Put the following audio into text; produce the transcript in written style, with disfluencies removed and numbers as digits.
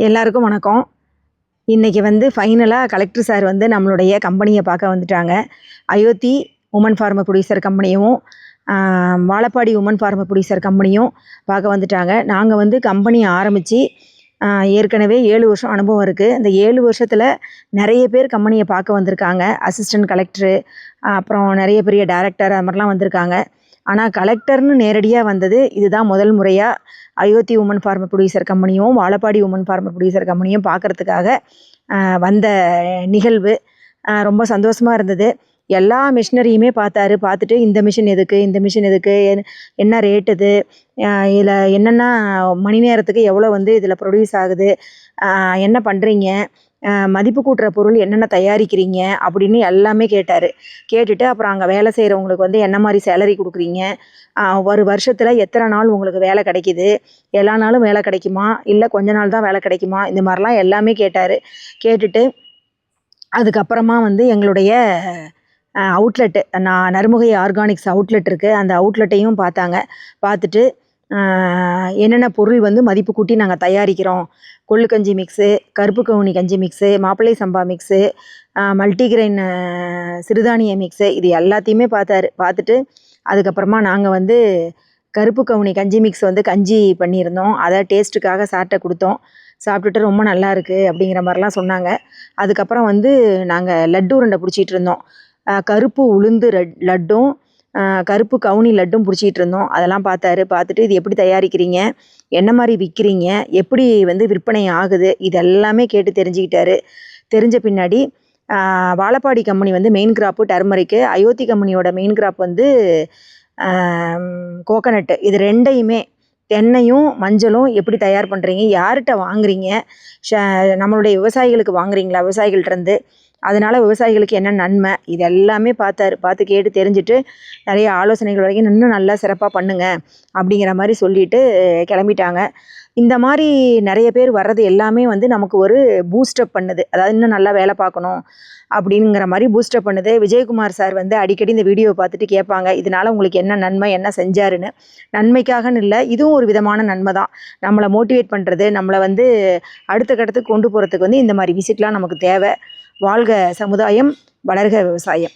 எல்லாருக்கும் வணக்கம். இன்றைக்கி ஃபைனலாக கலெக்டர் சார் நம்மளுடைய கம்பெனியை பார்க்க வந்துட்டாங்க. அயோத்தி உமன் ஃபார்மர் ப்ரொடியூசர் கம்பெனியும் வாழப்பாடி உமன் ஃபார்மர் ப்ரொடியூசர் கம்பெனியும் பார்க்க வந்துட்டாங்க. நாங்கள் கம்பெனி ஆரம்பித்து ஏற்கனவே 7 வருஷம் அனுபவம் இருக்குது. அந்த 7 வருஷத்தில் நிறைய பேர் கம்பெனியை பார்க்க வந்திருக்காங்க. அசிஸ்டன்ட் கலெக்டரு, அப்புறம் நிறைய பெரிய டைரக்டர், அது மாதிரிலாம் வந்திருக்காங்க. ஆனால் கலெக்டர்னு நேரடியாக வந்தது இதுதான் முதல் முறையாக. அயோத்தி உமன் ஃபார்மர் ப்ரொடியூசர் கம்பெனியும் வாழப்பாடி உமன் ஃபார்மர் ப்ரொடியூசர் கம்பெனியும் பார்க்குறதுக்காக வந்த நிகழ்வு ரொம்ப சந்தோஷமாக இருந்தது. எல்லா மிஷினரியுமே பார்த்துட்டு இந்த மிஷின் எதுக்கு, இந்த மிஷின் எதுக்கு, என்ன ரேட் இது, இதில் என்னென்ன மணி நேரத்துக்கு எவ்வளோ இதில் ப்ரொடியூஸ் ஆகுது, என்ன பண்ணுறீங்க, மதிப்பு கூட்டுற பொருள் என்னென்ன தயாரிக்கிறீங்க அப்படின்னு எல்லாமே கேட்டார். கேட்டுட்டு அப்புறம் அங்கே வேலை செய்கிறவங்களுக்கு என்ன மாதிரி சேலரி கொடுக்குறீங்க, ஒரு வருஷத்தில் எத்தனை நாள் உங்களுக்கு வேலை கிடைக்கிது, எல்லா நாளும் வேலை கிடைக்குமா, இல்லை கொஞ்ச நாள் தான் வேலை கிடைக்குமா, இந்த மாதிரிலாம் எல்லாமே கேட்டார். கேட்டுட்டு அதுக்கப்புறமா எங்களுடைய அவுட்லெட்டு, நறுமுகை ஆர்கானிக்ஸ் அவுட்லெட் இருக்குது, அந்த அவுட்லெட்டையும் பார்த்தாங்க. பார்த்துட்டு என்னென்ன பொருள் மதிப்பு கூட்டி நாங்கள் தயாரிக்கிறோம், கொள்ளு கஞ்சி மிக்ஸு, கருப்பு கவுனி கஞ்சி மிக்ஸு, மாப்பிள்ளை சம்பா மிக்ஸு, மல்டிகிரெயின் சிறுதானிய மிக்ஸு, இது எல்லாத்தையுமே பார்த்துட்டு அதுக்கப்புறமா நாங்கள் கருப்பு கவுனி கஞ்சி மிக்ஸ் கஞ்சி பண்ணியிருந்தோம். அதை டேஸ்ட்டுக்காக சாப்பிட்ட கொடுத்தோம். சாப்பிட்டுட்டு ரொம்ப நல்லா இருக்குது அப்படிங்கிற மாதிரிலாம் சொன்னாங்க. அதுக்கப்புறம் நாங்கள் லட்டு உருண்டை பிடிச்சிட்டு இருந்தோம். கருப்பு உளுந்து லட்டும் கருப்பு கவுனி லட்டும் பிடிச்சிட்டு இருந்தோம். அதெல்லாம் பார்த்துட்டு இது எப்படி தயாரிக்கிறீங்க, என்ன மாதிரி விற்கிறீங்க, எப்படி விற்பனை ஆகுது, இதெல்லாமே கேட்டு தெரிஞ்சுக்கிட்டாரு. தெரிஞ்ச பின்னாடி Vazhapadi company main crop டர்மரிக்கு, Ayodhya கம்பெனியோட மெயின் கிராப் கோகனட்டு, இது ரெண்டையுமே தென்னையும் மஞ்சளும் எப்படி தயார் பண்ணுறீங்க, யார்கிட்ட வாங்குறீங்க, நம்மளுடைய விவசாயிகளுக்கு வாங்குறீங்களா விவசாயிகள்கிட்டருந்து, அதனால் விவசாயிகளுக்கு என்ன நன்மை, இது எல்லாமே பார்த்து கேட்டு தெரிஞ்சுட்டு நிறைய ஆலோசனைகள் வரைக்கும் இன்னும் நல்லா சிறப்பாக பண்ணுங்க அப்படிங்கிற மாதிரி சொல்லிவிட்டு கிளம்பிட்டாங்க. இந்த மாதிரி நிறைய பேர் வர்றது எல்லாமே நமக்கு ஒரு பூஸ்டப் பண்ணுது. அதாவது இன்னும் நல்லா வேலை பார்க்கணும் அப்படிங்கிற மாதிரி பூஸ்டப் பண்ணுது. விஜயகுமார் சார் அடிக்கடி இந்த வீடியோவை பார்த்துட்டு கேட்பாங்க, இதனால் உங்களுக்கு என்ன நன்மை, என்ன செஞ்சாருன்னு. நன்மைக்காகன்னு இல்லை, இதுவும் ஒரு விதமான நன்மை தான். நம்மளை மோட்டிவேட் பண்ணுறது, நம்மளை அடுத்த கட்டத்துக்கு கொண்டு போகிறதுக்கு இந்த மாதிரி விசிட்லாம் நமக்கு தேவை. வாழ்க சமுதாயம், வளர்க விவசாயம்.